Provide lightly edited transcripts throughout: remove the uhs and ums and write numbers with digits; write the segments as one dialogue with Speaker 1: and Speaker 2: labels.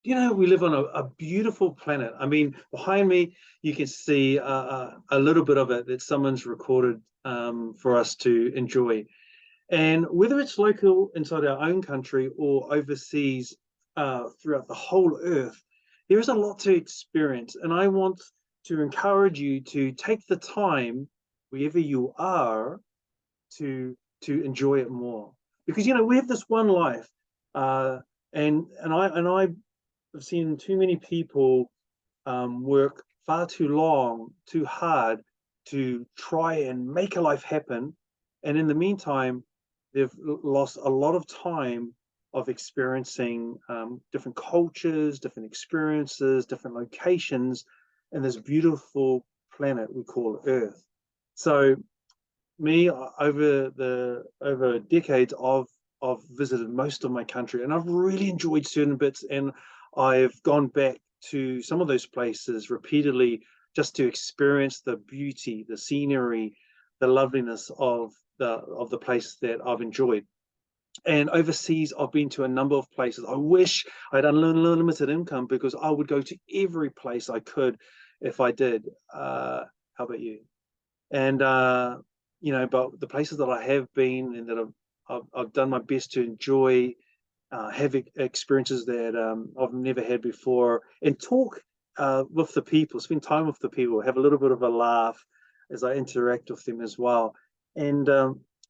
Speaker 1: You know, we live on a beautiful planet. I mean, behind me, you can see a little bit of it that someone's recorded for us to enjoy. And whether it's local inside our own country or overseas throughout the whole earth, there is a lot to experience. And I want to encourage you to take the time, wherever you are, to enjoy it more. Because you know we have this one life, and I have seen too many people work far too long, too hard to try and make a life happen, and in the meantime, they've lost a lot of time of experiencing different cultures, different experiences, different locations, in this beautiful planet we call Earth. So me over decades I've visited most of my country and I've really enjoyed certain bits, and I've gone back to some of those places repeatedly just to experience the beauty, the scenery, the loveliness of the place that I've enjoyed. And overseas, I've been to a number of places. I wish I had unlimited income because I would go to every place I could if I did. How about you? And you know, but the places that I have been and that I've done my best to enjoy, have experiences that I've never had before, and talk with the people, spend time with the people, have a little bit of a laugh as I interact with them as well. And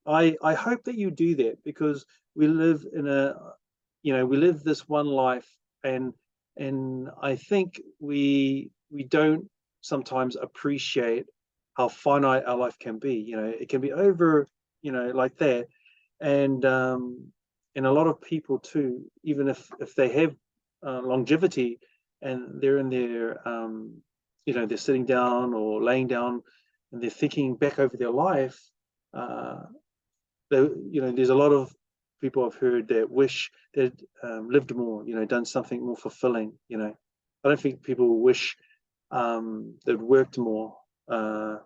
Speaker 1: I hope that you do that because we live in a, you know, we live this one life, and I think we don't sometimes appreciate how finite our life can be. You know, it can be over, you know, like that, and and a lot of people too, even if they have longevity and they're in their you know, they're sitting down or laying down and they're thinking back over their life. Uh, they, you know, there's a lot of people I've heard that wish they'd lived more, you know, done something more fulfilling. You know, I don't think people wish they'd worked more for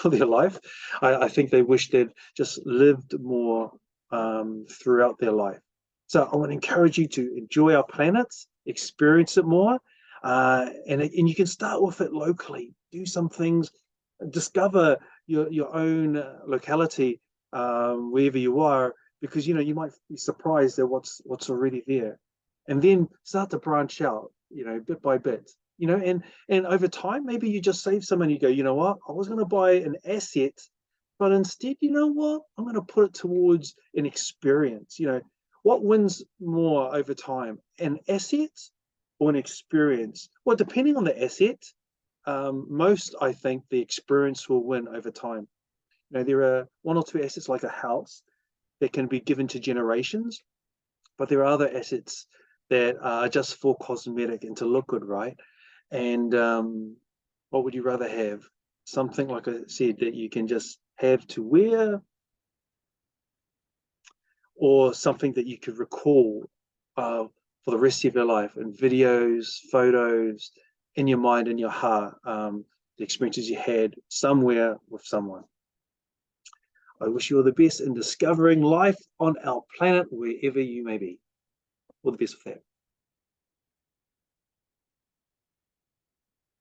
Speaker 1: their life. I think they wish they'd just lived more throughout their life. So I want to encourage you to enjoy our planets, experience it more, and you can start with it locally. Do some things, discover your own locality wherever you are, because you know you might be surprised at what's already there, and then start to branch out, you know, bit by bit, you know, and over time maybe you just save some money. You go, you know what, I was going to buy an asset, but instead, you know what, I'm going to put it towards an experience. You know, what wins more over time, an asset or an experience? Well, depending on the asset, most I think the experience will win over time. You know, there are one or two assets like a house that can be given to generations, but there are other assets that are just for cosmetic and to look good, right? And what would you rather have? Something like I said that you can just have to wear, or something that you could recall for the rest of your life in videos, photos, in your mind, in your heart, the experiences you had somewhere with someone. I wish you all the best in discovering life on our planet, wherever you may be. All the best with that.